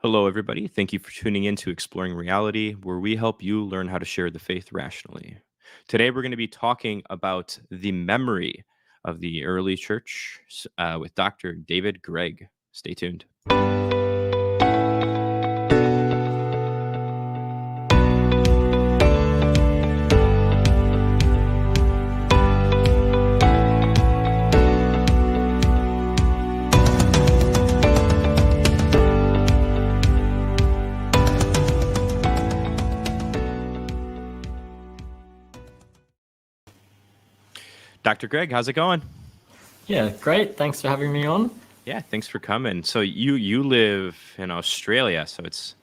Hello, everybody. Thank you for tuning in to Exploring Reality, where we help you learn how to share the faith rationally. Today, we're going to be talking about the memory of the early church with Dr. David Graieg. Stay tuned. Dr. Graieg, how's it going? Yeah, great. Thanks for having me on. Yeah, thanks for coming. So you live in Australia, so it's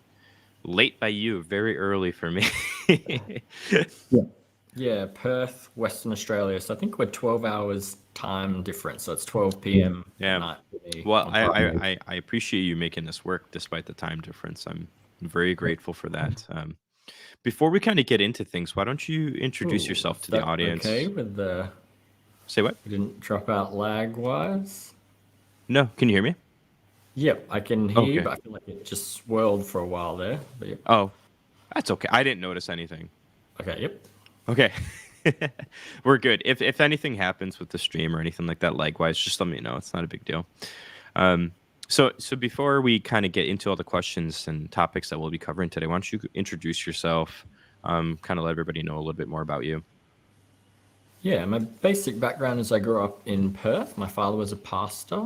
late by you, very early for me. Yeah, Perth, Western Australia. So I think we're 12 hours time difference. So it's 12 p.m. at Yeah. night for me Well, on Friday. I appreciate you making this work despite the time difference. I'm very grateful for that. Before we kind of get into things, why don't you introduce Ooh, yourself is to the that audience? okay with the... Say what? We didn't drop out lag-wise? No, can you hear me? Yep, I can hear you, Okay. but I feel like it just swirled for a while there. But yep. Oh, that's okay. I didn't notice anything. Okay, yep. Okay. We're good. If anything happens with the stream or anything like that, likewise, just let me know. It's not a big deal. So before we kind of get into all the questions and topics that we'll be covering today, why don't you introduce yourself, kind of let everybody know a little bit more about you. Yeah, my basic background is I grew up in Perth. My father was a pastor.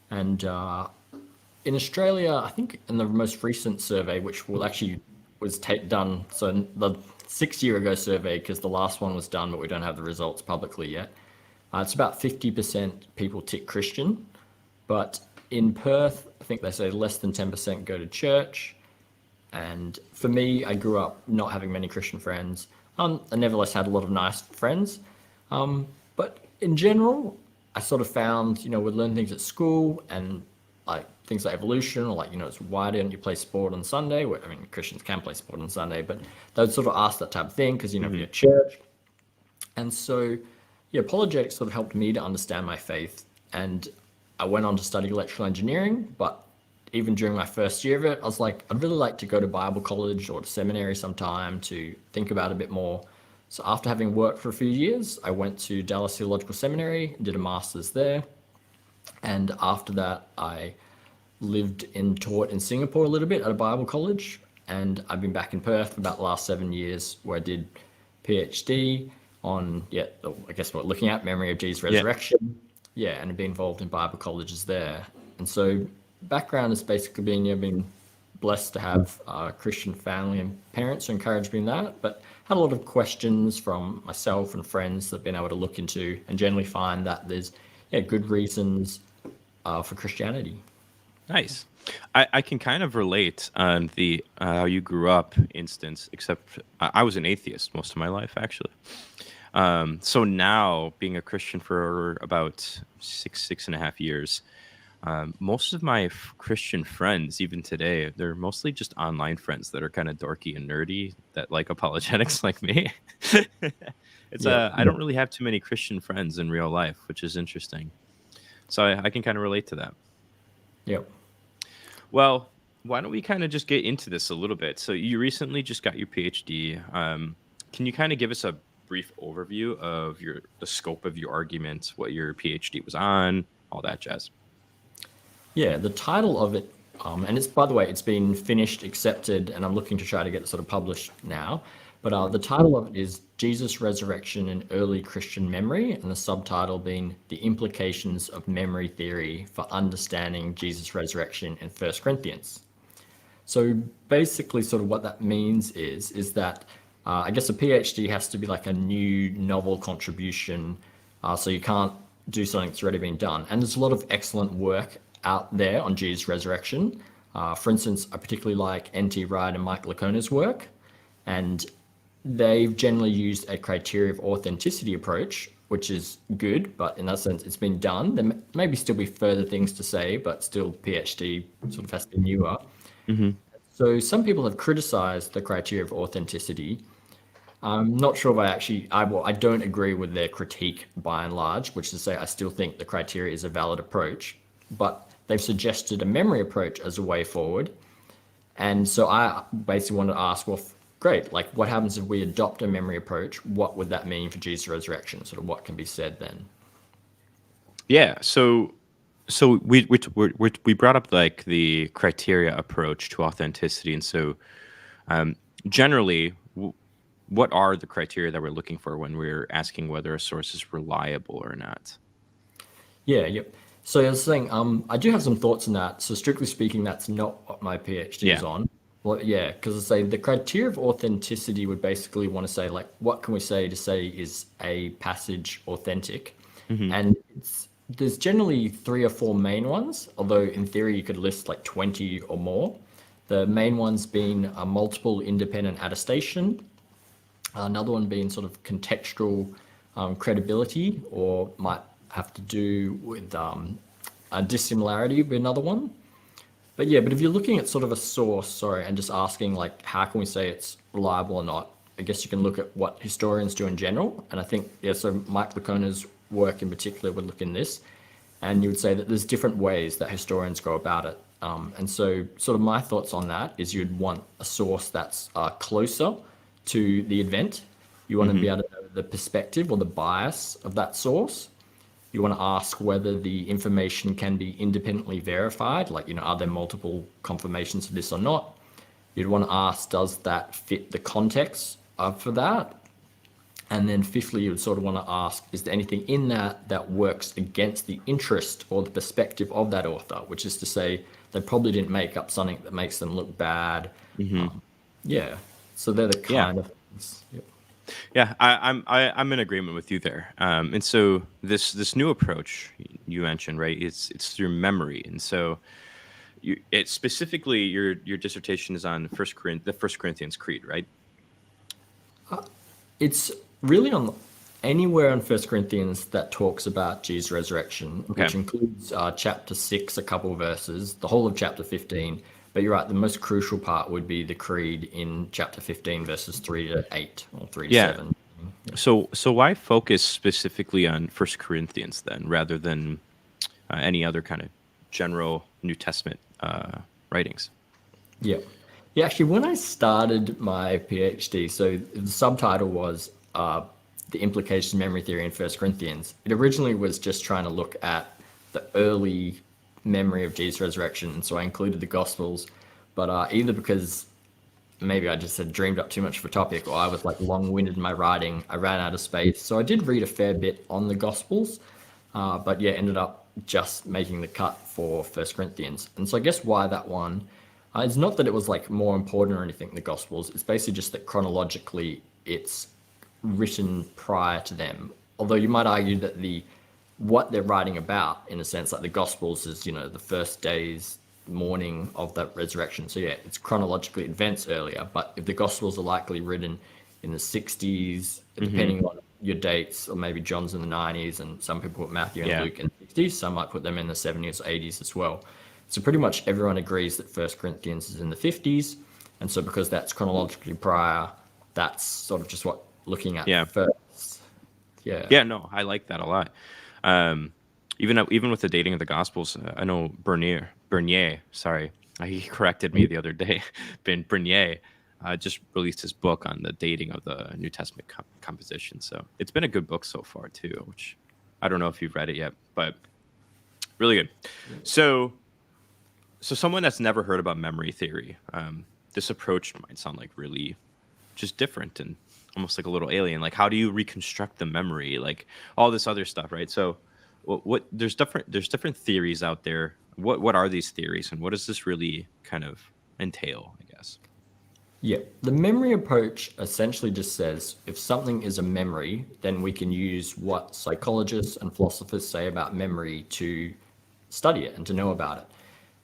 And in Australia, I think in the most recent survey, which will actually was done, so the 6 year ago survey, because the last one was done, but we don't have the results publicly yet. It's about 50% people tick Christian, but in Perth, I think they say less than 10% go to church. And for me, I grew up not having many Christian friends. I nevertheless had a lot of nice friends. But in general, I sort of found, we'd learn things at school and like things like evolution or like, it's why don't you play sport on Sunday? I mean, Christians can play sport on Sunday, but they'd sort of ask that type of thing because, Mm-hmm. we at church. And so, yeah, apologetics sort of helped me to understand my faith. And I went on to study electrical engineering, but even during my first year of it, I was like, I'd really like to go to Bible college or to seminary sometime to think about it a bit more. So after having worked for a few years, I went to Dallas Theological Seminary, did a master's there. And after that, I lived and taught in Singapore a little bit at a Bible college. And I've been back in Perth for about the last 7 years where I did PhD on, I guess what looking at memory of Jesus' resurrection. Yeah, and I've been involved in Bible colleges there. And so background has basically been blessed to have a Christian family and parents who encouraged me in that, but had a lot of questions from myself and friends that I've been able to look into and generally find that there's good reasons for Christianity. Nice. I can kind of relate on the how you grew up instance, except I was an atheist most of my life, actually. So now being a Christian for about six and a half years, most of my Christian friends, even today, they're mostly just online friends that are kind of dorky and nerdy that like apologetics like me. I don't really have too many Christian friends in real life, which is interesting. So I can kind of relate to that. Yep. Well, why don't we kind of just get into this a little bit? So you recently just got your PhD. Can you kind of give us a brief overview of the scope of your argument, what your PhD was on, all that jazz? Yeah, the title of it, and it's, by the way, it's been finished, accepted, and I'm looking to try to get it sort of published now. But the title of it is Jesus' Resurrection in Early Christian Memory, and the subtitle being The Implications of Memory Theory for Understanding Jesus' Resurrection in 1 Corinthians. So basically sort of what that means is that I guess a PhD has to be like a new novel contribution, so you can't do something that's already been done. And there's a lot of excellent work out there on Jesus' resurrection. For instance, I particularly like N.T. Wright and Mike Lacona's work, and they've generally used a criteria of authenticity approach, which is good, but in that sense, it's been done. There maybe still be further things to say, but still PhD sort of has to be newer. Mm-hmm. So some people have criticized the criteria of authenticity. I'm not sure if I don't agree with their critique by and large, which is to say I still think the criteria is a valid approach, but they've suggested a memory approach as a way forward. And so I basically wanted to ask, well, great, like what happens if we adopt a memory approach? What would that mean for Jesus' resurrection? Sort of what can be said then? Yeah. So we brought up like the criteria approach to authenticity, and so generally, what are the criteria that we're looking for when we're asking whether a source is reliable or not? Yeah, yep. So I was saying, I do have some thoughts on that. So strictly speaking, that's not what my PhD is Yeah. on. Well, yeah, because I say the criteria of authenticity would basically want to say like, what can we say to say is a passage authentic? Hmm. And there's generally 3 or 4 main ones, although in theory you could list like 20 or more. The main ones being a multiple independent attestation, another one being sort of contextual credibility, or might have to do with a dissimilarity with another one. But yeah, but if you're looking at sort of a source, sorry, and just asking like, how can we say it's reliable or not? I guess you can look at what historians do in general. And I think, yeah, so Mike Lacona's work in particular would look in this. And you would say that there's different ways that historians go about it. And so sort of my thoughts on that is you'd want a source that's closer to the event. You want to Hmm. be able to know the perspective or the bias of that source. You want to ask whether the information can be independently verified, like, are there multiple confirmations of this or not? You'd want to ask, does that fit the context for that? And then fifthly, you would sort of want to ask, is there anything in that that works against the interest or the perspective of that author, which is to say they probably didn't make up something that makes them look bad. Hmm. Yeah. So they're the Yeah. kind of things. Yep. Yeah, I'm in agreement with you there. And so this new approach you mentioned, right? It's through memory, and so it specifically your dissertation is on the First Corinthians Creed, right? It's really on anywhere in First Corinthians that talks about Jesus' resurrection, Okay. which includes chapter 6, a couple of verses, the whole of chapter 15. But you're right, the most crucial part would be the creed in chapter 15, verses 3 to 8 or 3 to Yeah. 7. So why focus specifically on First Corinthians then, rather than any other kind of general New Testament writings? Yeah. Yeah, actually, when I started my PhD, so the subtitle was The Implications of Memory Theory in First Corinthians. It originally was just trying to look at the early memory of Jesus' resurrection, and so I included the Gospels. But either because maybe I just had dreamed up too much of a topic, or I was like long-winded in my writing, I ran out of space. So I did read a fair bit on the Gospels, but yeah, ended up just making the cut for First Corinthians. And so I guess why that one, it's not that it was like more important or anything, the Gospels. It's basically just that chronologically it's written prior to them. Although you might argue that what they're writing about, in a sense, like the Gospels is, the first day's morning of that resurrection. So yeah, it's chronologically advanced earlier. But if the Gospels are likely written in the 60s, depending on your dates, or maybe John's in the 90s, and some people put Matthew and Yeah. Luke in the 60s, some might put them in the 70s or 80s as well. So pretty much everyone agrees that First Corinthians is in the 50s. And so because that's chronologically prior, that's sort of just what looking at Yeah. first. Yeah. Yeah, no, I like that a lot. Even with the dating of the Gospels, I know Bernier, sorry, he corrected me the other day. Bernier just released his book on the dating of the New Testament composition. So it's been a good book so far too, which I don't know if you've read it yet, but really good. So someone that's never heard about memory theory, this approach might sound like really just different and almost like a little alien. Like, how do you reconstruct the memory? Like all this other stuff, right? So there's different theories out there. What are these theories, and what does this really kind of entail, I guess? Yeah, the memory approach essentially just says if something is a memory, then we can use what psychologists and philosophers say about memory to study it and to know about it.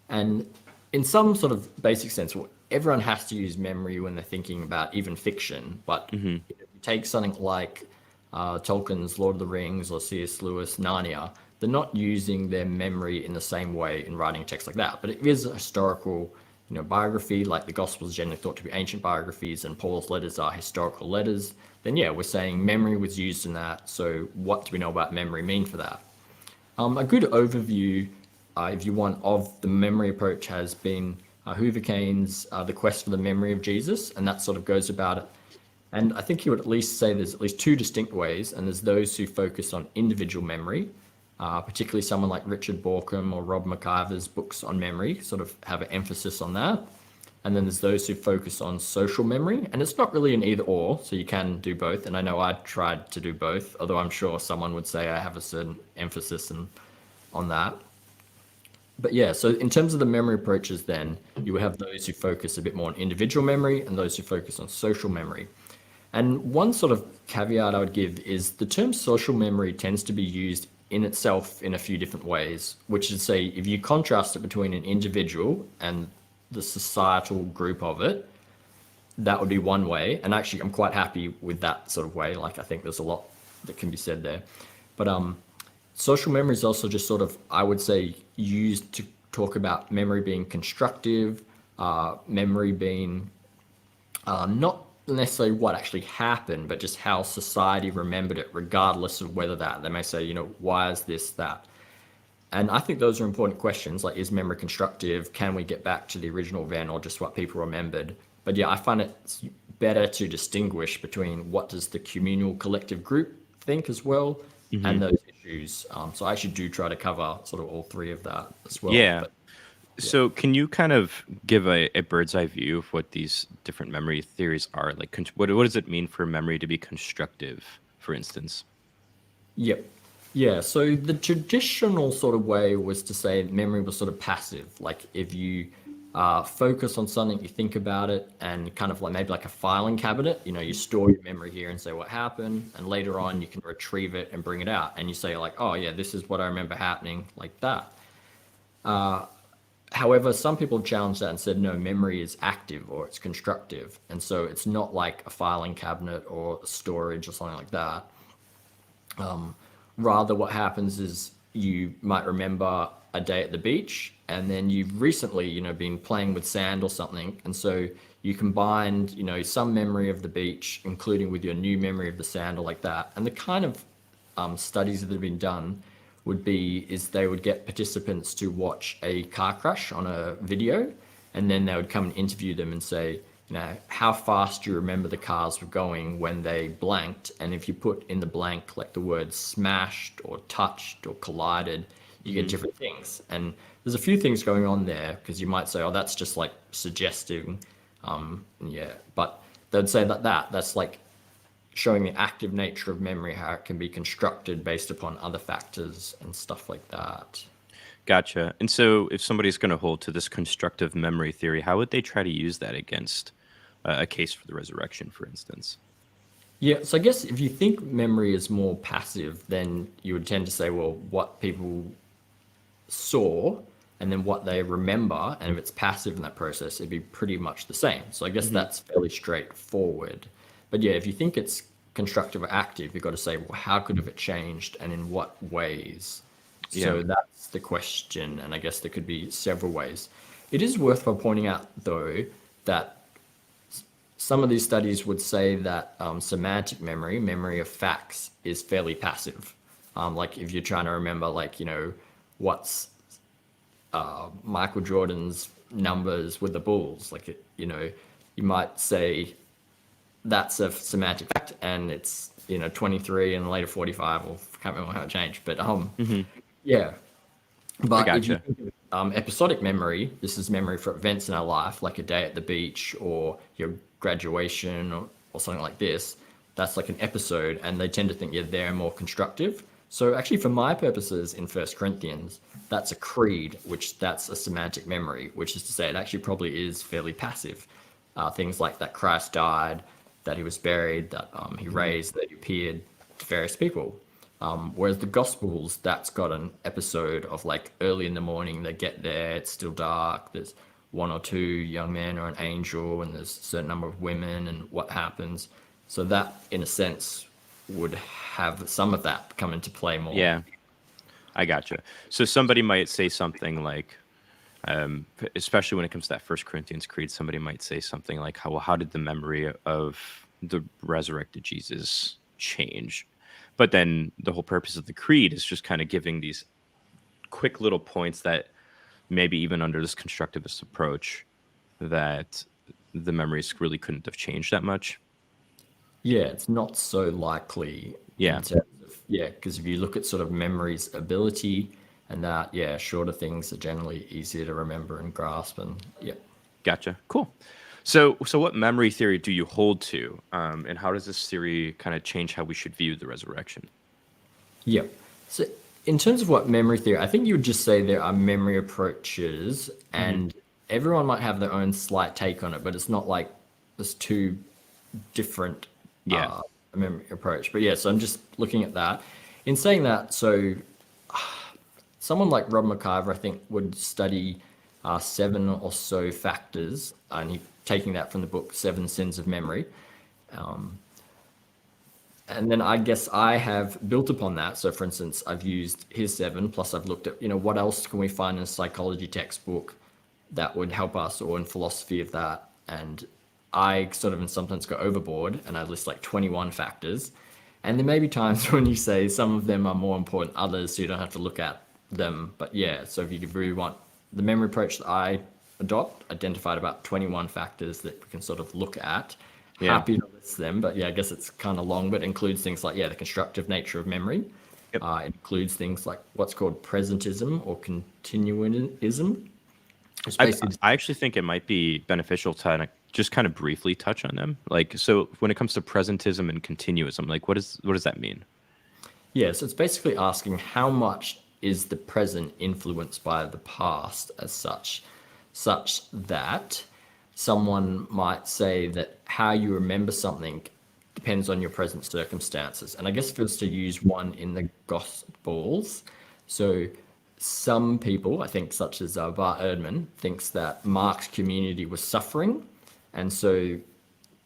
And in some sort of basic sense, everyone has to use memory when they're thinking about even fiction. But if you take something like Tolkien's Lord of the Rings or C.S. Lewis, Narnia, they're not using their memory in the same way in writing text like that. But it is a historical biography, like the Gospels are generally thought to be ancient biographies and Paul's letters are historical letters. Then yeah, we're saying memory was used in that. So what do we know about memory mean for that? A good overview, if you want, of the memory approach has been Hoover Cane's The Quest for the Memory of Jesus, and that sort of goes about it. And I think he would at least say there's at least two distinct ways, and there's those who focus on individual memory, particularly someone like Richard Borkham or Rob McIver's books on memory sort of have an emphasis on that. And then there's those who focus on social memory, and it's not really an either or, so you can do both. And I know I tried to do both, although I'm sure someone would say I have a certain emphasis on that. But yeah, so in terms of the memory approaches, then you would have those who focus a bit more on individual memory and those who focus on social memory. And one sort of caveat I would give is the term social memory tends to be used in itself in a few different ways, which is, say, if you contrast it between an individual and the societal group of it, that would be one way. And actually, I'm quite happy with that sort of way. Like, I think there's a lot that can be said there. But social memory is also just sort of, I would say, used to talk about memory being constructive, memory being not necessarily what actually happened, but just how society remembered it, regardless of whether that, they may say, you know, why is this, that? And I think those are important questions, like, is memory constructive? Can we get back to the original event or just what people remembered? But yeah, I find it better to distinguish between what does the communal collective group think as well, and those issues. So I actually do try to cover sort of all three of that as well. Yeah. But, So can you kind of give a bird's eye view of what these different memory theories are? Like, what does it mean for memory to be constructive, for instance? yep. Yeah, so the traditional sort of way was to say memory was sort of passive. Like, if you focus on something, you think about it, and kind of like maybe like a filing cabinet, you know, you store your memory here and say what happened, and later on you can retrieve it and bring it out, and you say like, oh yeah, this is what I remember happening, like that. However, some people challenged that and said, no, memory is active or it's constructive. And so it's not like a filing cabinet or storage or something like that. Rather, what happens is you might remember a day at the beach, and then you've recently, you know, been playing with sand or something. And so you combined, you know, some memory of the beach, including with your new memory of the sand or like that. And the kind of studies that have been done is they would get participants to watch a car crash on a video, and then they would come and interview them and say, you know, how fast do you remember the cars were going when they blanked? And if you put in the blank like the words smashed or touched or collided, you get different things. And there's a few things going on there, because you might say, oh, that's just like suggesting, yeah, but they'd say that's like showing the active nature of memory, how it can be constructed based upon other factors and stuff like that. Gotcha. And so if somebody's going to hold to this constructive memory theory, how would they try to use that against a case for the resurrection, for instance? Yeah, so I guess if you think memory is more passive, then you would tend to say, well, what people saw and then what they remember, and if it's passive in that process, it'd be pretty much the same. So I guess that's fairly straightforward. But yeah, if you think it's constructive or active, you've got to say, well, how could have it changed and in what ways? So Yeah. that's the question, and I guess there could be several ways. It is worthwhile pointing out, though, that some of these studies would say that semantic memory, memory of facts, is fairly passive. Like if you're trying to remember, like, you know, what's Michael Jordan's numbers with the Bulls, like, you know, you might say that's a semantic fact, and it's, you know, 23 and later 45, or can't remember how it changed, but yeah. But if you gotcha. think of episodic memory, this is memory for events in our life, like a day at the beach or your graduation or something like this. That's like an episode, and they tend to think, yeah, they're more constructive. So actually, for my purposes in First Corinthians, that's a creed, which that's a semantic memory, which is to say it actually probably is fairly passive. Things like that Christ died, that he was buried, that he raised, that he appeared to various people. Whereas the Gospels, that's got an episode of like early in the morning, they get there, it's still dark, there's one or two young men or an angel, and there's a certain number of women and what happens. So that, in a sense, would have some of that come into play more. Yeah, I gotcha. So somebody might say something like, especially when it comes to that First Corinthians creed, somebody might say something like, how did the memory of the resurrected Jesus change? But then the whole purpose of the creed is just kind of giving these quick little points that maybe even under this constructivist approach that the memories really couldn't have changed that much. Yeah, it's not so likely in Yeah. terms of, yeah, because if you look at sort of memory's ability and that, yeah, shorter things are generally easier to remember and grasp. And yeah. Gotcha. Cool. So what memory theory do you hold to, and how does this theory kind of change how we should view the resurrection? Yeah. So in terms of what memory theory, I think you would just say there are memory approaches and everyone might have their own slight take on it, but it's not like there's two different Yeah. memory approach. But yeah, so I'm just looking at that. In saying that, so someone like Rob McIver, I think, would study 7 or so factors, and he taking that from the book Seven Sins of Memory. And then I guess I have built upon that. So for instance, I've used his 7, plus I've looked at, what else can we find in a psychology textbook that would help us, or in philosophy of that. And I sort of sometimes go overboard and I list like 21 factors. And there may be times when you say some of them are more important than others, so you don't have to look at them. But yeah, so if you really want the memory approach that I adopt, identified about 21 factors that we can sort of look at. Yeah. Happy to list them, but yeah, I guess it's kind of long, but it includes things like, yeah, the constructive nature of memory. Yep. It includes things like what's called presentism or continuism. It's I basically actually think it might be beneficial to just kind of briefly touch on them. Like, so when it comes to presentism and continuism, like what does that mean? yeah, so it's basically asking how much is the present influenced by the past as such that someone might say that how you remember something depends on your present circumstances. And I guess if it was to use one in the Gospels, so some people, I think, such as Bart Ehrman, thinks that Mark's community was suffering, and so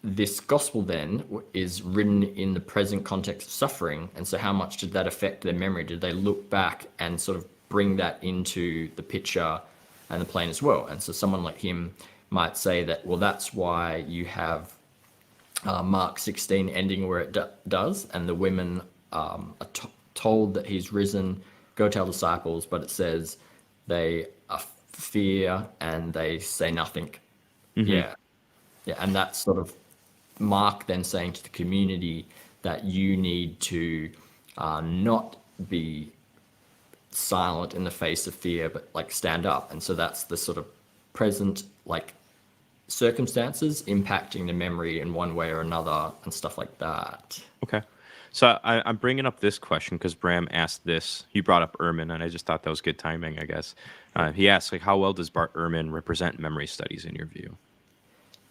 this gospel then is written in the present context of suffering. And so how much did that affect their memory? Did they look back and sort of bring that into the picture and the plane as well? And so someone like him might say that, well, that's why you have Mark 16 ending where it does, and the women are told that he's risen, go tell disciples, but it says they fear and they say nothing. Yeah, and that's sort of Mark then saying to the community that you need to not be silent in the face of fear, but like stand up. And so that's the sort of present like circumstances impacting the memory in one way or another and stuff like that. Okay. So I'm bringing up this question because Bram asked this. He brought up Ehrman, and I just thought that was good timing, I guess. He asked, like, how well does Bart Ehrman represent memory studies in your view?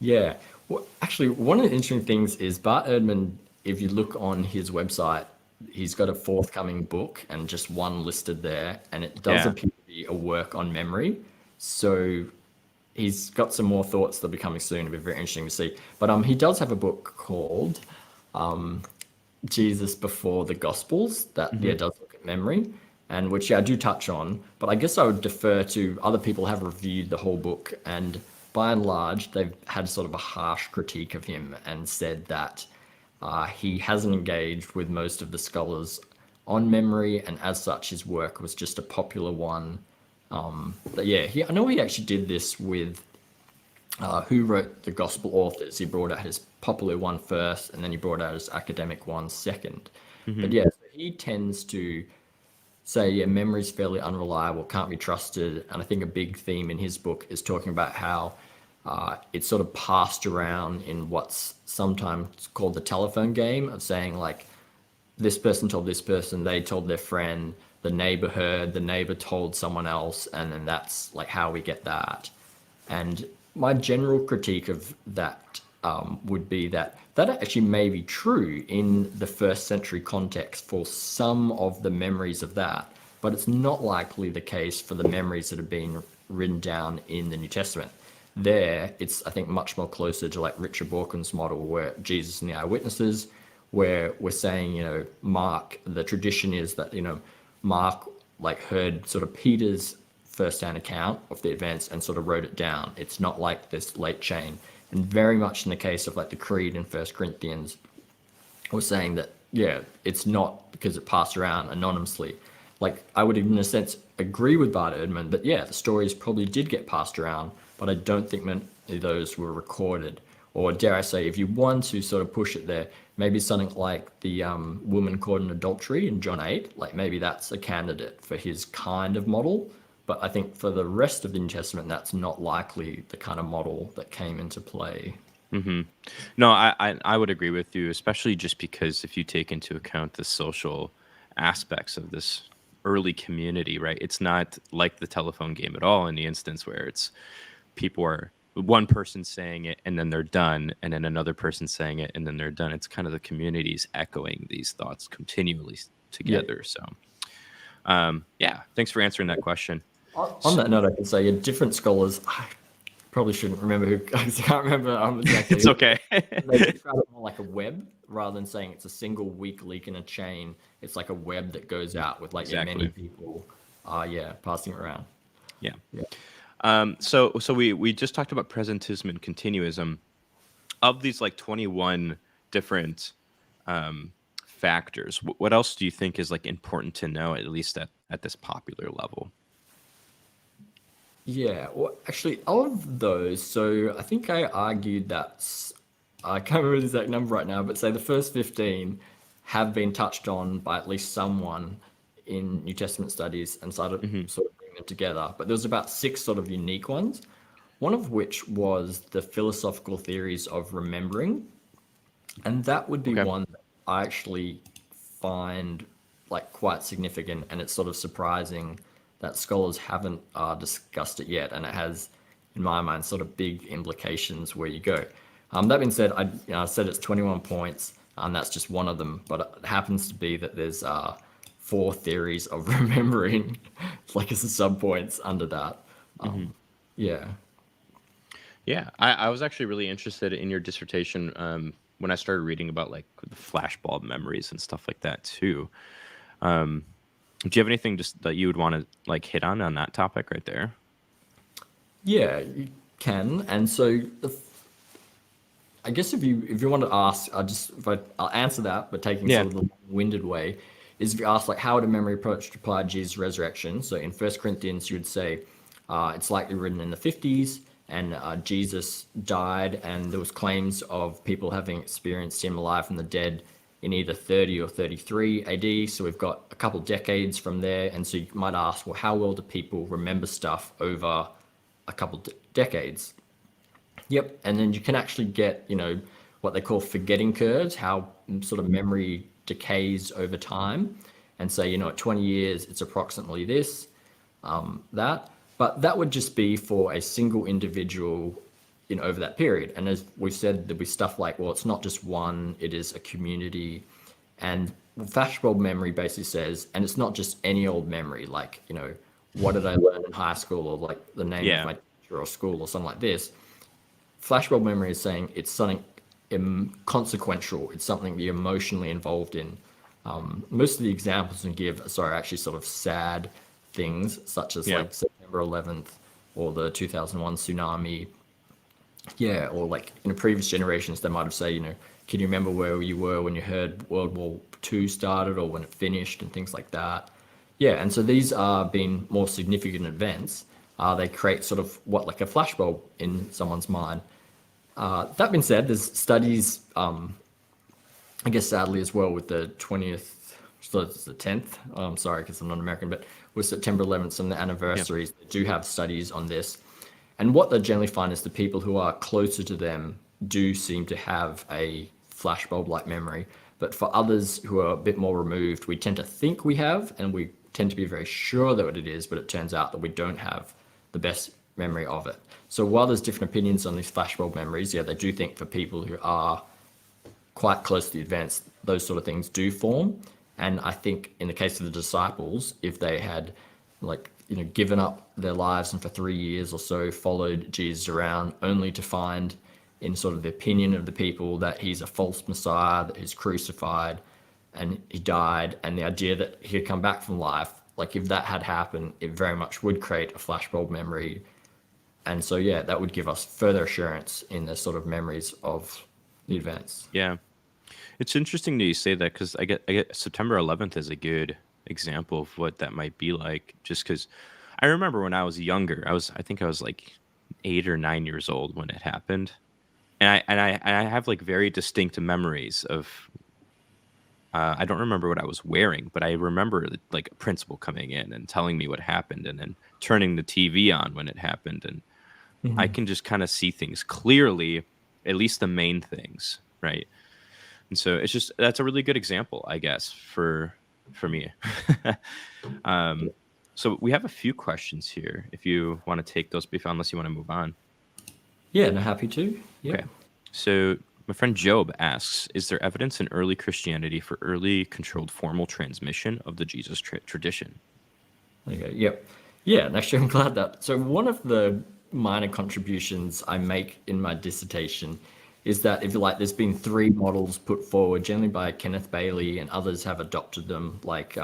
Yeah. Well, actually, one of the interesting things is Bart Ehrman, if you look on his website, he's got a forthcoming book and just one listed there, and it does appear to be a work on memory. So he's got some more thoughts that'll be coming soon. It'll be very interesting to see. But he does have a book called Jesus Before the Gospels that does look at memory, and which I do touch on. But I guess I would defer to other people who have reviewed the whole book, and by and large, they've had sort of a harsh critique of him and said that he hasn't engaged with most of the scholars on memory, and as such, his work was just a popular one. But yeah, I know he actually did this with who wrote the gospel authors. He brought out his popular one first, and then he brought out his academic one second. But yeah, so he tends to say, yeah, memory's fairly unreliable, can't be trusted. And I think a big theme in his book is talking about how it's sort of passed around in what's sometimes called the telephone game of saying, like, this person told this person, they told their friend, the neighbor heard, the neighbor told someone else, and then that's like how we get that. And my general critique of that would be that actually may be true in the first century context for some of the memories of that, but it's not likely the case for the memories that have been written down in the New Testament. There, it's, I think, much more closer to like Richard Dawkins' model where Jesus and the eyewitnesses, where we're saying, Mark, the tradition is that, Mark like heard sort of Peter's first-hand account of the events and sort of wrote it down. It's not like this late chain. And very much in the case of like the Creed in 1 Corinthians, we're saying that, yeah, it's not because it passed around anonymously. Like, I would in a sense agree with Bart Ehrman, but yeah, the stories probably did get passed around, but but I don't think many of those were recorded. Or dare I say, if you want to sort of push it there, maybe something like the woman caught in adultery in John 8, like maybe that's a candidate for his kind of model. But I think for the rest of the New Testament, that's not likely the kind of model that came into play. No, I would agree with you, especially just because if you take into account the social aspects of this early community, right? It's not like the telephone game at all in the instance where it's people are one person saying it and then they're done, and then another person saying it and then they're done. It's kind of the communities echoing these thoughts continually together. So, yeah, thanks for answering that question. On that note, I can say different scholars, I probably shouldn't remember who, I can't remember exactly. It's okay. They describe it more like a web rather than saying it's a single weak link in a chain. It's like a web that goes out with like many people, passing around. Yeah. So we just talked about presentism and continuism. Of these like 21 different factors, what else do you think is like important to know, at least at this popular level? Yeah, well, actually, of those, so I think I argued that I can't remember the exact number right now, but say the first 15 have been touched on by at least someone in New Testament studies and sort of bringing them together. But there was about 6 sort of unique ones, one of which was the philosophical theories of remembering. And that would be one that I actually find like quite significant, and it's sort of surprising that scholars haven't discussed it yet, and it has, in my mind, sort of big implications where you go. That being said, I said it's 21 points, and that's just one of them, but it happens to be that there's 4 theories of remembering, like as a sub-points under that. Yeah. Yeah, I was actually really interested in your dissertation when I started reading about like the flashbulb memories and stuff like that too. Do you have anything just that you would want to like hit on that topic right there? Yeah, you can. And so I guess if you want to ask, I'll answer that, but taking sort of the long-winded way, is if you ask like how would a memory approach to apply Jesus' resurrection? So in 1 Corinthians, you would say it's likely written in the 50s, and Jesus died, and there was claims of people having experienced him alive from the dead in either 30 or 33 AD. So we've got a couple decades from there. And so you might ask, well, how well do people remember stuff over a couple decades? Yep. And then you can actually get, what they call forgetting curves, how sort of memory decays over time, and say, at 20 years, it's approximately this, that. But that would just be for a single individual over that period. And as we've said, there'll be stuff like, well, it's not just one, it is a community. And flashbulb memory basically says, and it's not just any old memory, like, what did I learn in high school, or like the name of my teacher or school or something like this. Flashbulb memory is saying it's something consequential. It's something you're emotionally involved in. Most of the examples we give are actually sort of sad things, such as like September 11th or the 2001 tsunami. Yeah, or like in previous generations, they might have said, can you remember where you were when you heard World War II started or when it finished and things like that. Yeah, and so these are being more significant events. They create sort of like a flashbulb in someone's mind. That being said, there's studies, I guess sadly as well with the 20th, so it's the 10th, I'm sorry because I'm not American, but with September 11th and the anniversaries, they do have studies on this. And what they generally find is the people who are closer to them do seem to have a flashbulb-like memory. But for others who are a bit more removed, we tend to think we have, and we tend to be very sure that it is, but it turns out that we don't have the best memory of it. So while there's different opinions on these flashbulb memories, they do think for people who are quite close to the events, those sort of things do form. And I think in the case of the disciples, if they had given up their lives and for 3 years or so followed Jesus around only to find in sort of the opinion of the people that he's a false Messiah, that he's crucified and he died, and the idea that he'd come back from life, like if that had happened, it very much would create a flashbulb memory. And so, that would give us further assurance in the sort of memories of the events. Yeah. It's interesting that you say that, because I get September 11th is a good example of what that might be like, just because I remember when I was younger, I think I was like 8 or 9 years old when it happened, and I have like very distinct memories of. I don't remember what I was wearing, but I remember like a principal coming in and telling me what happened, and then turning the TV on when it happened, and I can just kind of see things clearly, at least the main things, right? And so that's a really good example, I guess, for me. So we have a few questions here. If you want to take those, unless you want to move on. Yeah, no, happy to. Yeah. Okay. So my friend Job asks, is there evidence in early Christianity for early controlled formal transmission of the Jesus tradition? Okay. Yep. Yeah, and actually, I'm glad that. So one of the minor contributions I make in my dissertation is that, if you like, there's been 3 models put forward, generally by Kenneth Bailey, and others have adopted them, like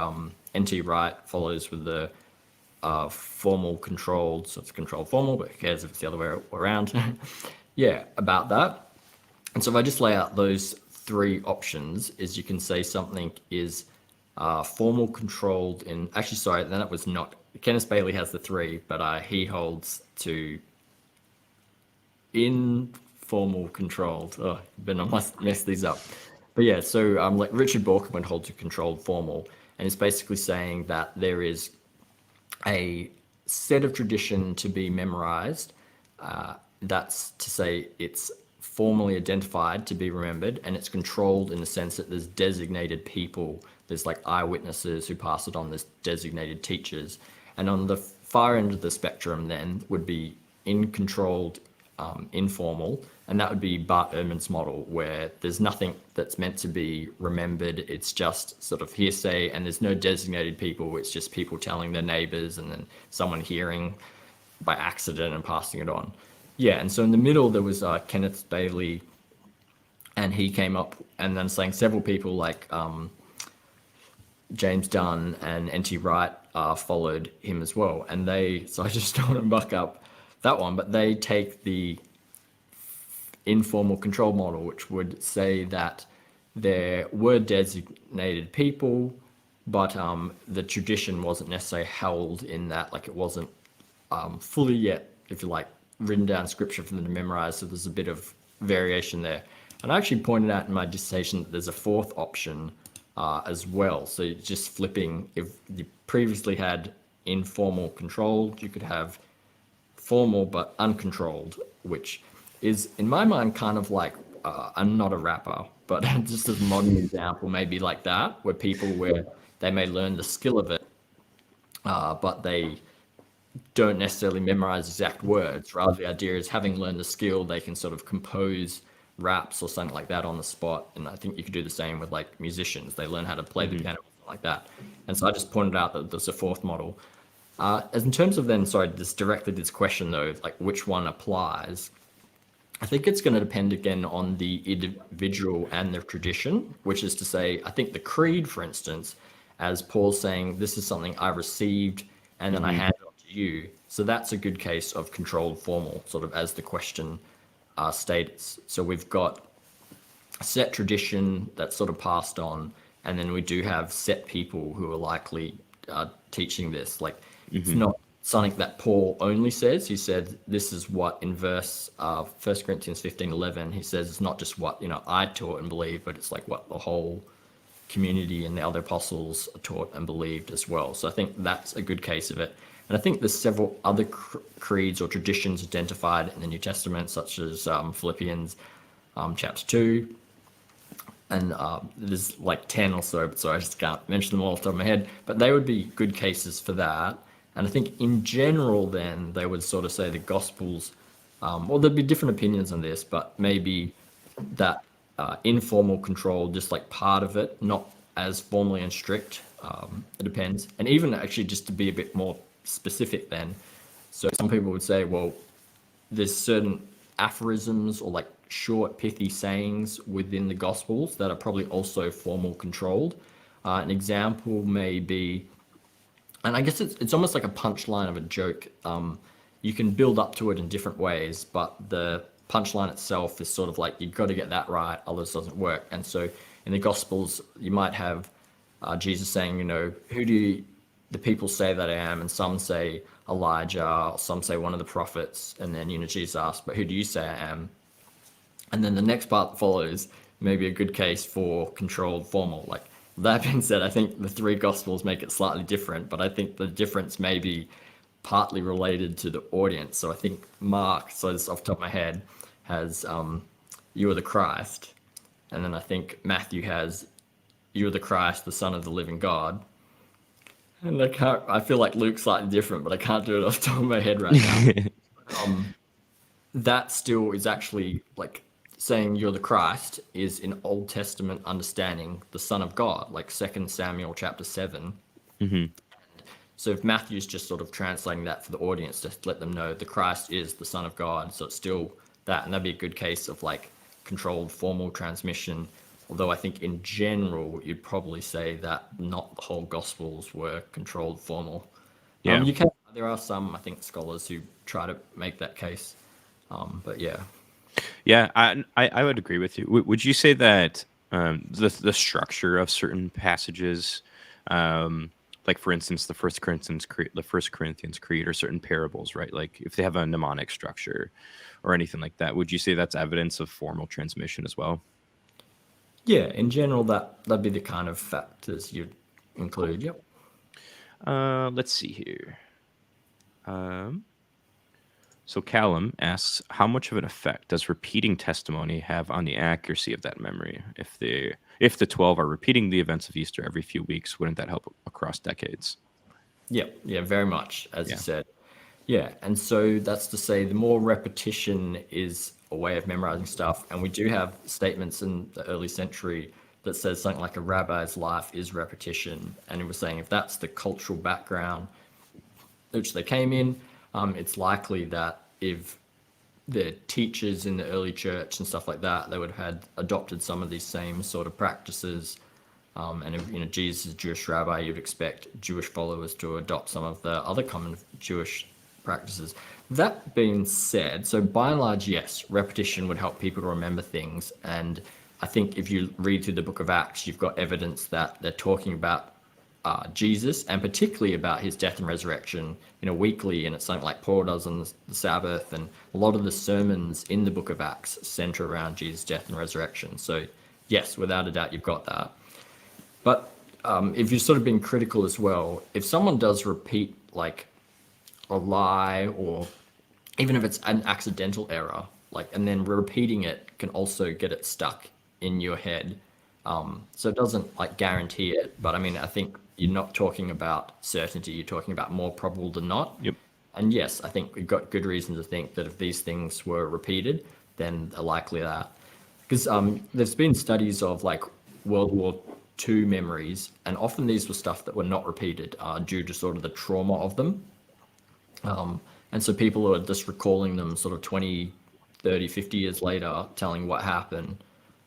N.T. Wright follows with the formal controlled, so it's controlled formal, but who cares if it's the other way around? Yeah, about that. And so if I just lay out those 3 options, is you can say something is formal controlled in, actually, sorry, then that was not, Kenneth Bailey has the 3, but he holds to informal controlled. Oh, but I must mess these up. But yeah, so like Richard Borkman holds to controlled formal, and it's basically saying that there is a set of tradition to be memorized. That's to say it's formally identified to be remembered, and it's controlled in the sense that there's designated people. There's like eyewitnesses who pass it on. There's designated teachers. And on the far end of the spectrum then would be controlled informal, and that would be Bart Ehrman's model, where there's nothing that's meant to be remembered. It's just sort of hearsay, and there's no designated people. It's just people telling their neighbors, and then someone hearing by accident and passing it on. Yeah, and so in the middle there was Kenneth Bailey, and he came up, and then saying several people like James Dunn and N.T. Wright followed him as well. And so I just don't want to muck up that one, but they take the informal control model, which would say that there were designated people, but the tradition wasn't necessarily held in that, like it wasn't fully yet, if you like, written down scripture for them to memorize. So there's a bit of variation there. And I actually pointed out in my dissertation that there's a 4th option as well. So just flipping, if you previously had informal controlled, you could have formal but uncontrolled, which is, in my mind, kind of like, I'm not a rapper, but just as a modern example, maybe like that, where they may learn the skill of it, but they don't necessarily memorize exact words. Rather, the idea is, having learned the skill, they can sort of compose raps or something like that on the spot. And I think you could do the same with like musicians. They learn how to play the piano like that. And so I just pointed out that there's a 4th model. As in terms of then, sorry, this question though, like which one applies, I think it's going to depend again on the individual and their tradition, which is to say, I think the creed, for instance, as Paul's saying, this is something I received and then I hand it on to you. So that's a good case of controlled formal, sort of as the question states. So we've got a set tradition that's sort of passed on, and then we do have set people who are likely teaching this. Like it's not something that Paul only says. He said this is what in verse 1 Corinthians 15:11 he says it's not just what I taught and believed, but it's like what the whole community and the other apostles taught and believed as well. So I think that's a good case of it. And I think there's several other creeds or traditions identified in the New Testament, such as Philippians chapter 2. And there's like 10 or so, so I just can't mention them all off the top of my head. But they would be good cases for that. And I think in general then they would sort of say the Gospels, well, there'd be different opinions on this, but maybe that informal control, just like part of it, not as formally and strict. It depends. And even actually just to be a bit more specific then. So some people would say, well, there's certain aphorisms or like short pithy sayings within the Gospels that are probably also formal controlled. An example may be, and I guess it's almost like a punchline of a joke. You can build up to it in different ways, but the punchline itself is sort of like, you've got to get that right, otherwise it doesn't work. And so in the Gospels, you might have Jesus saying, who do the people say that I am, and some say Elijah, some say one of the prophets, and then Jesus asks, but who do you say I am? And then the next part that follows may be a good case for controlled formal. Like, that being said, I think the three gospels make it slightly different, but I think the difference may be partly related to the audience. So I think Mark, so this off the top of my head, has you are the Christ, and then I think Matthew has you are the Christ, the Son of the living God. And I feel like Luke's slightly different, but I can't do it off the top of my head right now. That still is actually like saying you're the Christ is in Old Testament understanding the Son of God, like 2 Samuel chapter 7. So if Matthew's just sort of translating that for the audience to let them know the Christ is the Son of God, so it's still that, and that'd be a good case of like controlled formal transmission. Although I think in general you'd probably say that not the whole Gospels were controlled formal. Yeah. There are some, I think, scholars who try to make that case, but yeah. Yeah, I would agree with you. Would you say that the structure of certain passages, like for instance, the First Corinthians Creed, or certain parables, right? Like if they have a mnemonic structure or anything like that, would you say that's evidence of formal transmission as well? Yeah, in general, that'd be the kind of factors you'd include. Yep. Let's see here. So Callum asks, how much of an effect does repeating testimony have on the accuracy of that memory? If the 12 are repeating the events of Easter every few weeks, wouldn't that help across decades? Yeah, very much, as you said. Yeah, and so that's to say the more repetition is a way of memorizing stuff, and we do have statements in the early century that says something like a rabbi's life is repetition, and it was saying if that's the cultural background which they came in, it's likely that if the teachers in the early church and stuff like that, they would have had adopted some of these same sort of practices. And if Jesus is a Jewish rabbi, you'd expect Jewish followers to adopt some of the other common Jewish practices. That being said, so by and large, yes, repetition would help people to remember things. And I think if you read through the book of Acts, you've got evidence that they're talking about Jesus, and particularly about his death and resurrection, weekly, and it's something like Paul does on the Sabbath, and a lot of the sermons in the book of Acts center around Jesus' death and resurrection. So yes, without a doubt, you've got that. But if you're sort of being critical as well, if someone does repeat like a lie, or even if it's an accidental error, and then repeating it can also get it stuck in your head. So it doesn't guarantee it, but I mean, I think you're not talking about certainty, you're talking about more probable than not. Yep. And yes, I think we've got good reason to think that if these things were repeated, then they're likely that. Because there's been studies of World War II memories, and often these were stuff that were not repeated due to sort of the trauma of them. And so people are just recalling them sort of 20, 30, 50 years later, telling what happened.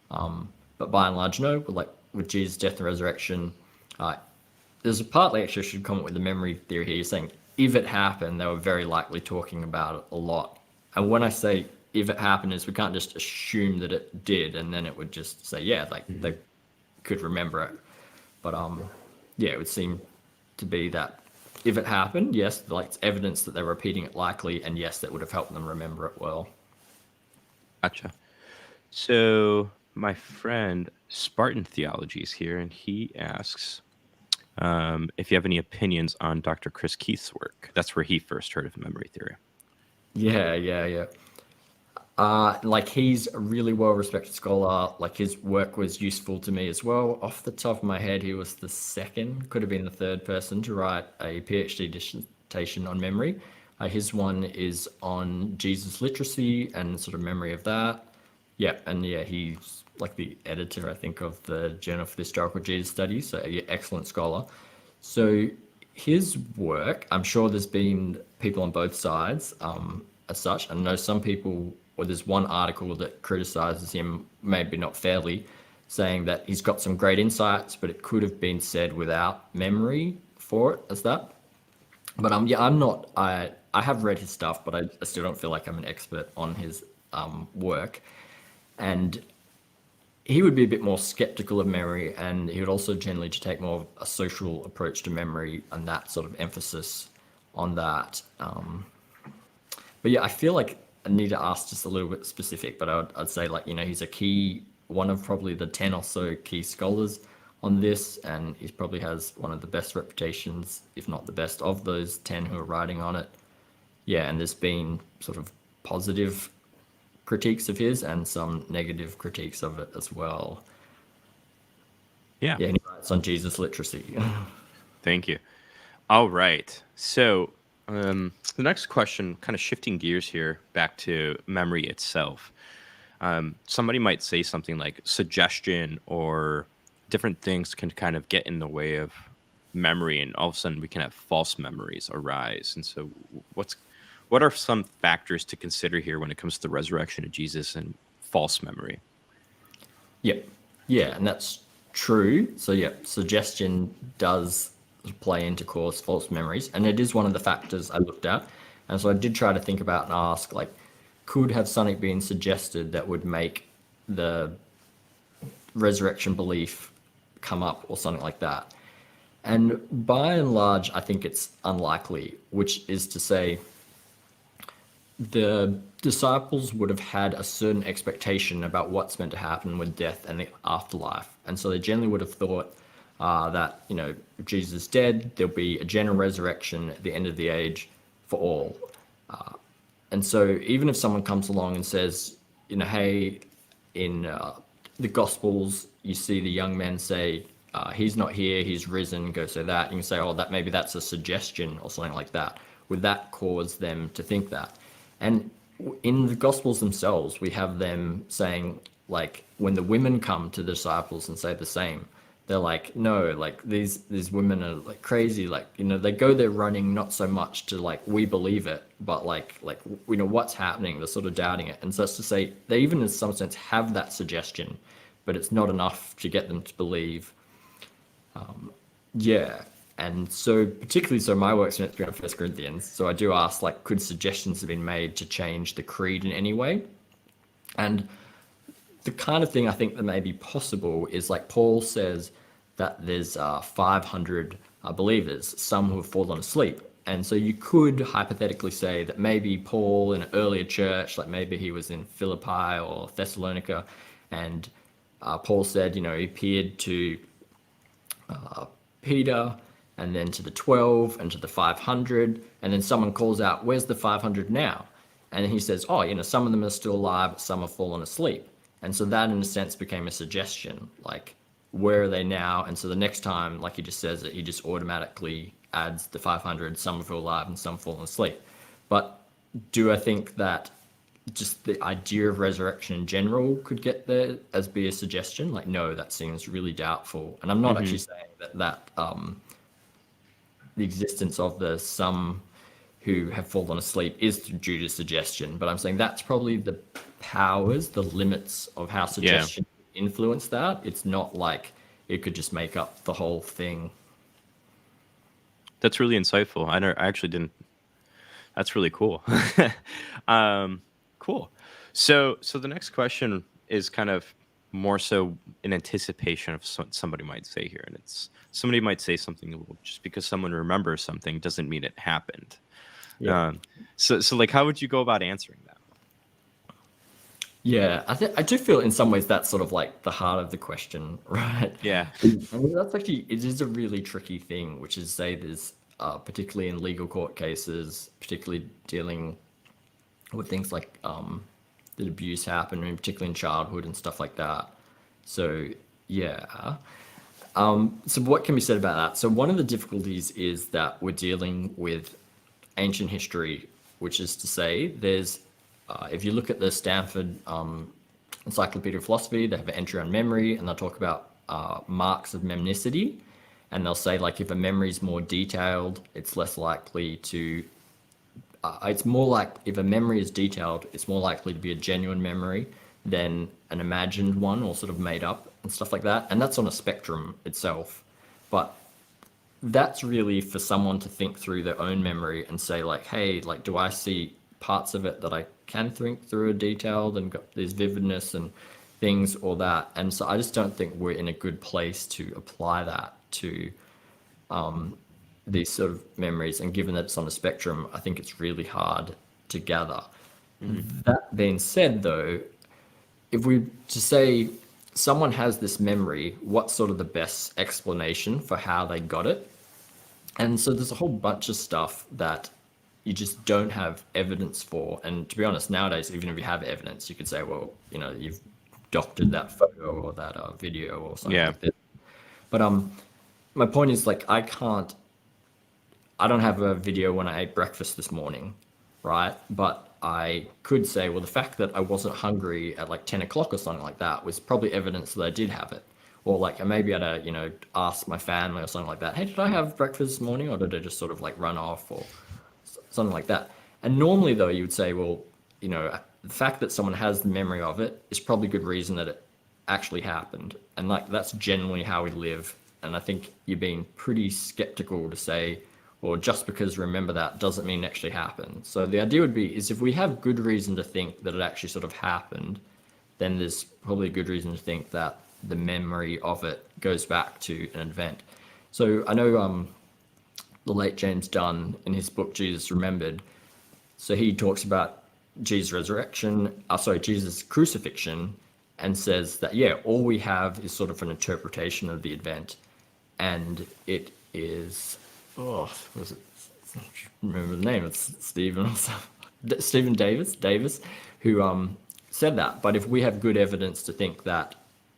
But by and large, no, with Jesus' death and resurrection, there's a partly actually I should comment with the memory theory here. You're saying if it happened, they were very likely talking about it a lot. And when I say if it happened, is we can't just assume that it did, and then it would just say, yeah, they could remember it. But yeah, it would seem to be that if it happened, yes, it's evidence that they're repeating it likely, and yes, that would have helped them remember it well. Gotcha. So my friend Spartan Theology is here, and he asks if you have any opinions on Dr. Chris Keith's work. That's where he first heard of memory theory. Yeah. He's a really well-respected scholar. His work was useful to me as well. Off the top of my head, he was the second, could have been the third person to write a PhD dissertation on memory. His one is on Jesus literacy and sort of memory of that. Yeah, and yeah, he's the editor, I think, of the Journal for the Historical Jesus Studies. So yeah, excellent scholar. So his work, I'm sure there's been people on both sides as such. I know some people, or there's one article that criticizes him, maybe not fairly, saying that he's got some great insights, but it could have been said without memory for it as that. But yeah, I have read his stuff, but I still don't feel like I'm an expert on his work. And he would be a bit more skeptical of memory, and he would also generally to take more of a social approach to memory and that sort of emphasis on that. But yeah, I feel like I need to ask just a little bit specific, but I'd say like, he's a key, one of probably the 10 or so key scholars on this, and he probably has one of the best reputations, if not the best, of those 10 who are writing on it. Yeah, and there's been sort of positive critiques of his and some negative critiques of it as well. Yeah. Yeah, and he writes on Jesus literacy. Thank you. All right. So the next question, kind of shifting gears here back to memory itself. Somebody might say something like suggestion or different things can kind of get in the way of memory, and all of a sudden we can have false memories arise. And so what are some factors to consider here when it comes to the resurrection of Jesus and false memory? Yep. Yeah, and that's true. So yeah, suggestion does play into cause false memories, and it is one of the factors I looked at. And so I did try to think about and ask, like, could have something been suggested that would make the resurrection belief come up or something like that? And by and large, I think it's unlikely, which is to say, the disciples would have had a certain expectation about what's meant to happen with death and the afterlife. And so they generally would have thought that, if Jesus is dead, there'll be a general resurrection at the end of the age for all. And so even if someone comes along and says, hey, in the Gospels, you see the young men say, he's not here, he's risen, go say that. You can say, oh, maybe that's a suggestion or something like that. Would that cause them to think that? And in the Gospels themselves, we have them saying, like, when the women come to the disciples and say the same, they're like, no, like these women are like crazy, like, they go there running not so much to like, we believe it, but like what's happening, they're sort of doubting it. And so that's to say, they even in some sense have that suggestion, but it's not enough to get them to believe. Yeah. And so particularly, so my work's been on 1 Corinthians. So I do ask, like, could suggestions have been made to change the creed in any way? And the kind of thing I think that may be possible is, like, Paul says that there's 500 believers, some who have fallen asleep. And so you could hypothetically say that maybe Paul in an earlier church, like maybe he was in Philippi or Thessalonica, and Paul said, he appeared to Peter, and then to the 12 and to the 500, and then someone calls out, where's the 500 now? And he says, oh, some of them are still alive, some have fallen asleep. And so that in a sense became a suggestion, like, where are they now? And so the next time, like he just says it, he just automatically adds the 500, some are alive and some fallen asleep. But do I think that just the idea of resurrection in general could get there as be a suggestion? Like, no, that seems really doubtful. And I'm not actually saying that the existence of the some who have fallen asleep is due to suggestion, but I'm saying that's probably the powers, the limits of how suggestion influence that. It's not like it could just make up the whole thing. That's really insightful. I actually didn't. That's really cool. Cool. So the next question is kind of more so in anticipation of what somebody might say here, and it's somebody might say something, well, just because someone remembers something doesn't mean it happened. Yeah. So like, how would you go about answering that? Yeah, I do feel in some ways that's sort of like the heart of the question, right? Yeah. And that's actually, it is a really tricky thing, which is, say, there's particularly in legal court cases, particularly dealing with things like that abuse happen, and particularly in childhood and stuff like that. So yeah. So what can be said about that? So one of the difficulties is that we're dealing with ancient history, which is to say there's, if you look at the Stanford Encyclopedia of Philosophy, they have an entry on memory, and they'll talk about marks of memnicity. And they'll say, like, if a memory is more detailed, it's less likely to, it's more like, if a memory is detailed, it's more likely to be a genuine memory than an imagined one or sort of made up and stuff like that. And that's on a spectrum itself. But that's really for someone to think through their own memory and say, like, hey, like, do I see parts of it that I can think through are detailed and got this vividness, and things or that. And so I just don't think we're in a good place to apply that to these sort of memories. And given that it's on a spectrum, I think it's really hard to gather. That being said, though, if we to say someone has this memory, what's sort of the best explanation for how they got it? And so there's a whole bunch of stuff that you just don't have evidence for. And to be honest, nowadays, even if you have evidence, you could say, well, you've doctored that photo or that video or something Yeah. like this. But my point is, like, I don't have a video when I ate breakfast this morning, right? But I could say, well, the fact that I wasn't hungry at like 10 o'clock or something like that was probably evidence that I did have it. Or like maybe I'd ask my family or something like that, hey, did I have breakfast this morning, or did I just sort of like run off or something like that? And normally, though, you would say, well, the fact that someone has the memory of it is probably good reason that it actually happened. And like that's generally how we live. And I think you're being pretty skeptical to say, well, just because remember that doesn't mean it actually happened. So the idea would be is if we have good reason to think that it actually sort of happened, then there's probably a good reason to think that the memory of it goes back to an event. So I know the late James Dunn in his book Jesus Remembered, so he talks about Jesus' Jesus' crucifixion, and says that all we have is sort of an interpretation of the event, and it is was it? I don't remember the name. It's Stephen Davis, who said that. But if we have good evidence to think that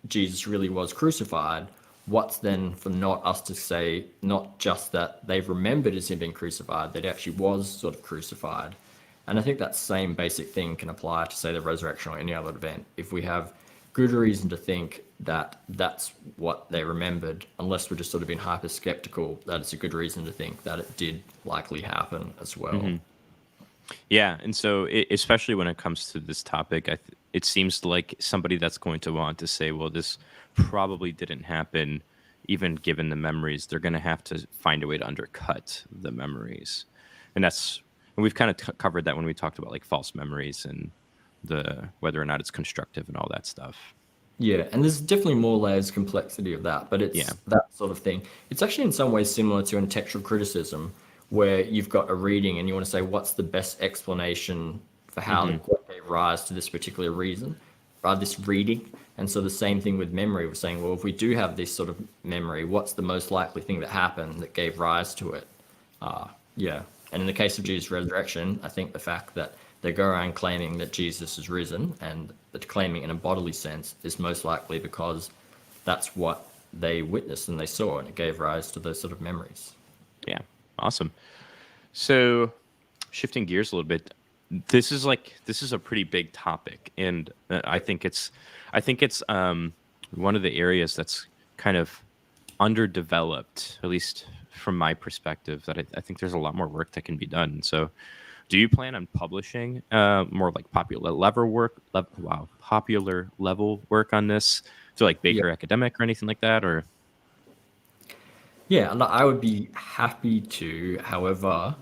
Jesus really was crucified, what's then for not us to say not just that they've remembered as him being crucified, that he actually was sort of crucified? And I think that same basic thing can apply to, say, the resurrection or any other event. If we have good reason to think that that's what they remembered, unless we're just sort of being hyper skeptical, that it's a good reason to think that it did likely happen as well. Yeah, and so especially when it comes to this topic, it seems like somebody that's going to want to say, well, this probably didn't happen, even given the memories, they're going to have to find a way to undercut the memories. And we've kind of covered that when we talked about like false memories and whether or not it's constructive and all that stuff. Yeah, and there's definitely more layers of complexity of that, but it's that sort of thing. It's actually in some ways similar to in textual criticism, where you've got a reading and you want to say what's the best explanation for how what gave rise to this particular this reading. And so the same thing with memory. We're saying, well, if we do have this sort of memory, what's the most likely thing that happened that gave rise to it? And in the case of Jesus' resurrection, I think the fact that they go around claiming that Jesus is risen, and that claiming in a bodily sense, is most likely because that's what they witnessed and they saw, and it gave rise to those sort of memories. Yeah, awesome. So shifting gears a little bit, this is a pretty big topic, and I think it's one of the areas that's kind of underdeveloped, at least from my perspective, that I think there's a lot more work that can be done. So do you plan on publishing more like popular level work on this to like Baker Academic or anything like that? Or yeah, and I would be happy to. However,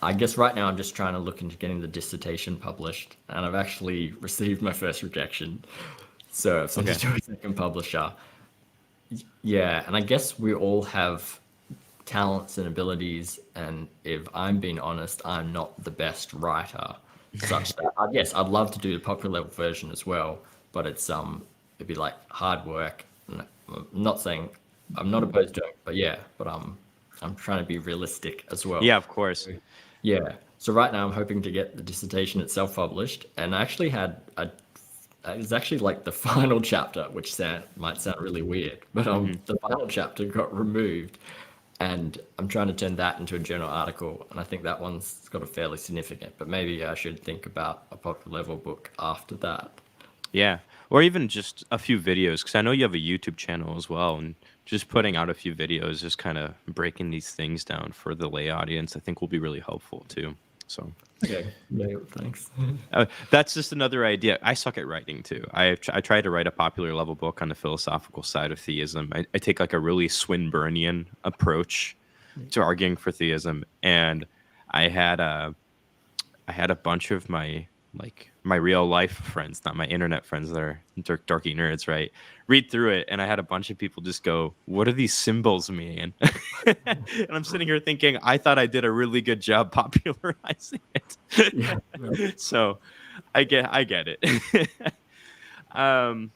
I guess right now I'm just trying to look into getting the dissertation published, and I've actually received my first rejection. So I've sent it to a second publisher. Yeah, and I guess we all have talents and abilities, and if I'm being honest, I'm not the best writer, such that I'd love to do the popular level version as well, but it'd be like hard work. And I'm not saying I'm not opposed to it, but I'm trying to be realistic as well. Yeah, of course. Yeah. So right now I'm hoping to get the dissertation itself published, and I actually it's actually like the final chapter, which might sound really weird, but the final chapter got removed, and I'm trying to turn that into a journal article, and I think that one's got a fairly significant, but maybe I should think about a popular level book after that. Yeah, or even just a few videos, because I know you have a YouTube channel as well, and just putting out a few videos, just kind of breaking these things down for the lay audience, I think will be really helpful too. So okay, yeah, thanks. That's just another idea. I suck at writing too. I try to write a popular level book on the philosophical side of theism. I take like a really Swinburnian approach to arguing for theism, and I had a bunch of my my real life friends, not my internet friends that are dorky nerds, right, read through it, and I had a bunch of people just go, "What do these symbols mean?" And I'm sitting here thinking, I thought I did a really good job popularizing Yeah. it. So I get it. um,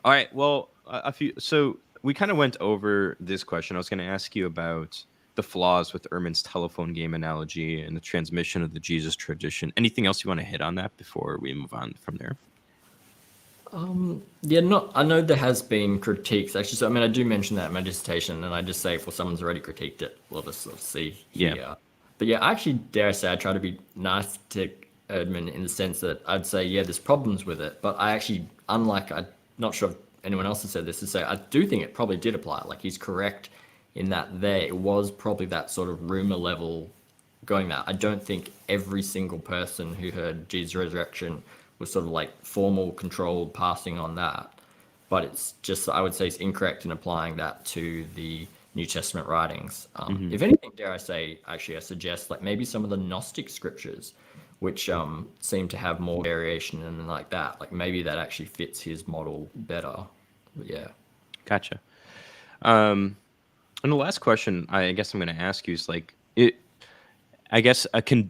all right. Well, a few. So we kind of went over this question. I was going to ask you about the flaws with Ehrman's telephone game analogy and the transmission of the Jesus tradition. Anything else you want to hit on that before we move on from there? Yeah, not. I know there has been critiques actually. So I mean, I do mention that in my dissertation, and I just say, well, someone's already critiqued it. We'll just sort of see here. Yeah. But yeah, I actually dare say I try to be nice to Erdman in the sense that I'd say, yeah, there's problems with it, but I actually, unlike, I'm not sure if anyone else has said this, to say I do think it probably did apply. Like he's correct in that it was probably that sort of rumor level going that. I don't think every single person who heard Jesus' resurrection was sort of like formal, controlled, passing on that. But it's just, I would say, it's incorrect in applying that to the New Testament writings. If anything, dare I say, actually, I suggest like maybe some of the Gnostic scriptures, which seem to have more variation and like that. Like maybe that actually fits his model better. But yeah. Gotcha. And the last question I guess I'm going to ask you is like, I guess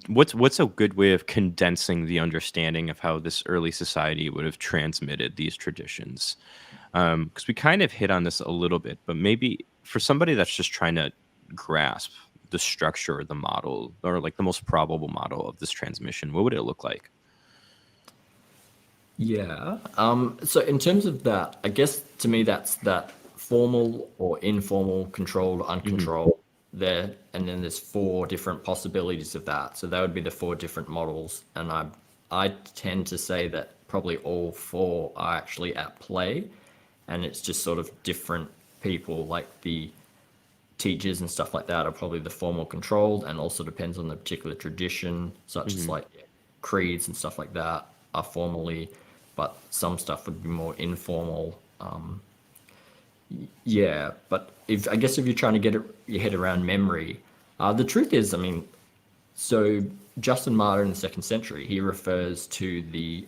what's a good way of condensing the understanding of how this early society would have transmitted these traditions? Because we kind of hit on this a little bit, but maybe for somebody that's just trying to grasp the structure or the model or like the most probable model of this transmission, what would it look like? Yeah. So in terms of that, I guess to me that's that formal or informal, controlled, uncontrolled there, and then there's four different possibilities of that. So that would be the four different models, and I tend to say that probably all four are actually at play, and it's just sort of different people, like the teachers and stuff like that are probably the formal controlled, and also depends on the particular tradition, such as like creeds and stuff like that are formally, but some stuff would be more informal. Yeah, but if I guess if you're trying to get your head around memory, the truth is, I mean, so Justin Martyr in the 2nd century, he refers to the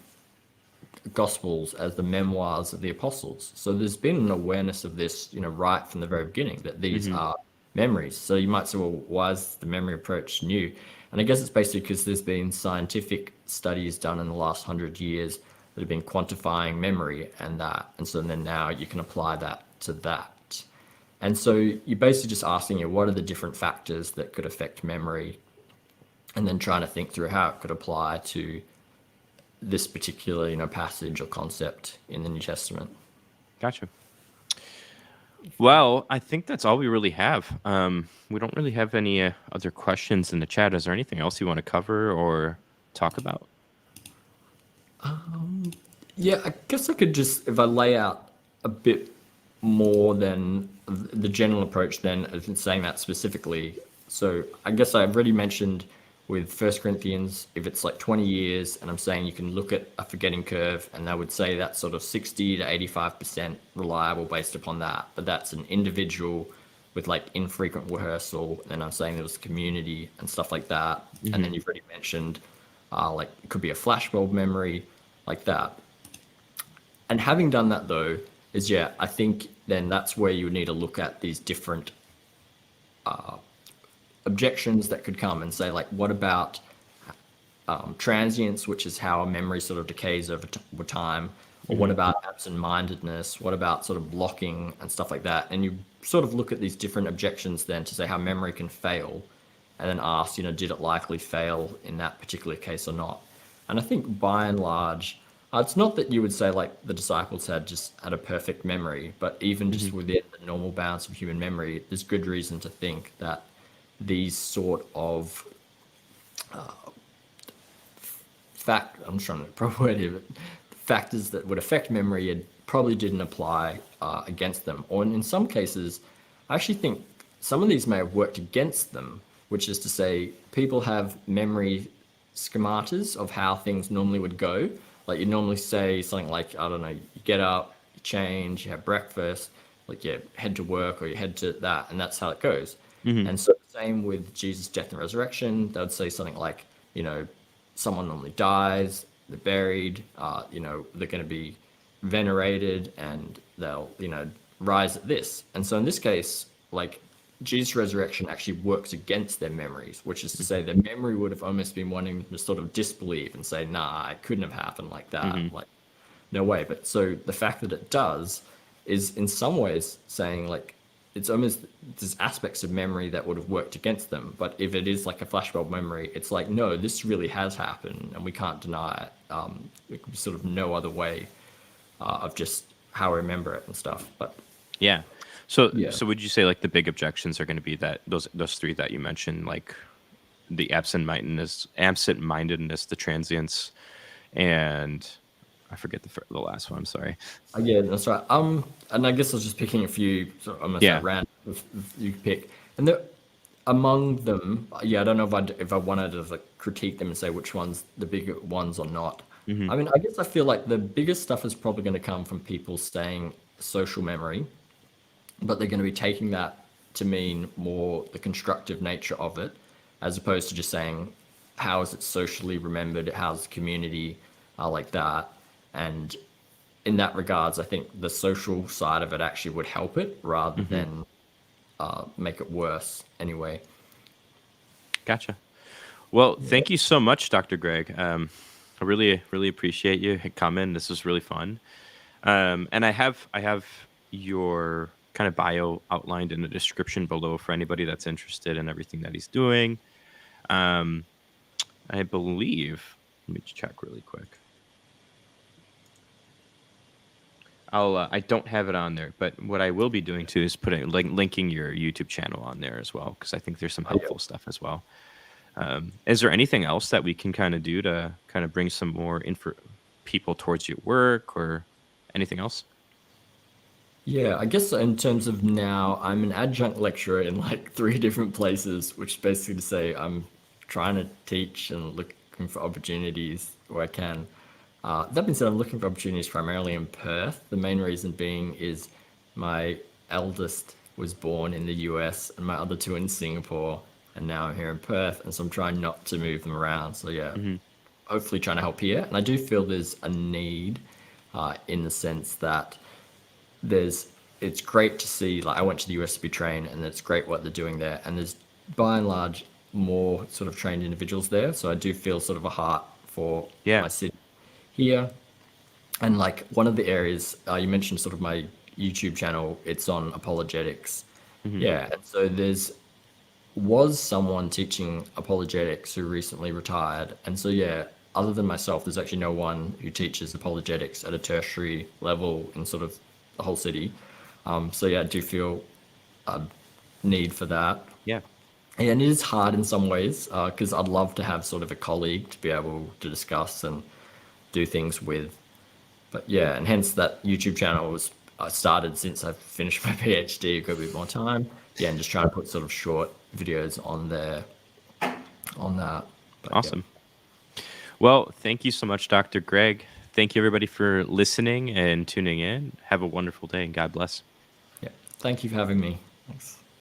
Gospels as the memoirs of the apostles. So there's been an awareness of this, right from the very beginning, that these are memories. So you might say, well, why is the memory approach new? And I guess it's basically because there's been scientific studies done in the last 100 years that have been quantifying memory and that. And so then now you can apply that to that. And so you're basically just asking what are the different factors that could affect memory, and then trying to think through how it could apply to this particular, passage or concept in the New Testament. Gotcha. Well, I think that's all we really have. We don't really have any other questions in the chat. Is there anything else you want to cover or talk about? Yeah, I guess I could just, if I lay out a bit more than the general approach then, saying that specifically. So I guess I've already mentioned with 1 Corinthians, if it's like 20 years, and I'm saying you can look at a forgetting curve, and I would say that's sort of 60 to 85% reliable based upon that. But that's an individual with like infrequent rehearsal, and I'm saying there was community and stuff like that. And then you've already mentioned like it could be a flashbulb memory, like that. And having done that though, is I think then that's where you would need to look at these different objections that could come and say, like, what about transience, which is how a memory sort of decays over time, or what about absent-mindedness, what about sort of blocking and stuff like that. And you sort of look at these different objections then to say how memory can fail, and then ask, did it likely fail in that particular case or not? And I think by and large, it's not that you would say like the disciples had a perfect memory, but even just within the normal bounds of human memory, there's good reason to think that these sort of I'm trying to proper word here, but factors that would affect memory probably didn't apply against them. Or in some cases, I actually think some of these may have worked against them, which is to say people have memory schematas of how things normally would go. Like you normally say something like, I don't know, you get up, you change, you have breakfast, like you head to work or you head to that, and that's how it goes. And so the same with Jesus' death and resurrection, they would say something like, someone normally dies, they're buried, they're going to be venerated, and they'll, rise at this. And so in this case, like, Jesus' resurrection actually works against their memories, which is to say their memory would have almost been wanting to sort of disbelieve and say, nah, it couldn't have happened like that. Like, no way. But so the fact that it does is in some ways saying, like, it's almost, there's aspects of memory that would have worked against them. But if it is like a flashbulb memory, it's like, no, this really has happened and we can't deny it. There could be sort of no other way of just how I remember it and stuff. But yeah. So Yeah. so would you say like the big objections are going to be that those three that you mentioned, like the absent-mindedness, the transience, and I forget the last one. I'm sorry. Yeah, that's right. And I guess I was just picking a few, sort of almost Yeah. at random, if you could pick. And there, among them, yeah, I don't know if I wanted to like critique them and say which ones the bigger ones or not. Mhm. I mean, I guess I feel like the biggest stuff is probably going to come from people saying social memory, but they're going to be taking that to mean more the constructive nature of it, as opposed to just saying how is it socially remembered, how's the community, like that. And in that regards, I think the social side of it actually would help it rather than make it worse anyway. Gotcha. Well, thank you so much, Dr. Greg. I really appreciate you coming. This was really fun. And I have your kind of bio outlined in the description below for anybody that's interested in everything that he's doing. I believe, let me check really quick. I don't have it on there, but what I will be doing too is putting linking your YouTube channel on there as well, because I think there's some helpful stuff as well. Is there anything else that we can kind of do to kind of bring some more people towards your work or anything else? Yeah, I guess in terms of now, I'm an adjunct lecturer in like 3 different places, which is basically to say I'm trying to teach and looking for opportunities where I can. That being said, I'm looking for opportunities primarily in Perth. The main reason being is my eldest was born in the US and my other 2 in Singapore, and now I'm here in Perth, and so I'm trying not to move them around. So yeah, hopefully trying to help here. And I do feel there's a need in the sense that it's great to see, like I went to the US to be trained, and it's great what they're doing there, and there's by and large more sort of trained individuals there, so I do feel sort of a heart for my city here. And like one of the areas you mentioned, sort of my YouTube channel, it's on apologetics. Yeah, and so was someone teaching apologetics who recently retired, and so yeah, other than myself, there's actually no one who teaches apologetics at a tertiary level in sort of the whole city. So yeah, I do feel a need for that. Yeah. And it is hard in some ways because I'd love to have sort of a colleague to be able to discuss and do things with. But yeah, and hence that YouTube channel was started since I've finished my PhD, got a bit more time. Yeah, and just trying to put sort of short videos on there on that. But Awesome. Well, thank you so much, Dr. Greg. Thank you, everybody, for listening and tuning in. Have a wonderful day, and God bless. Yeah. Thank you for having me. Thanks.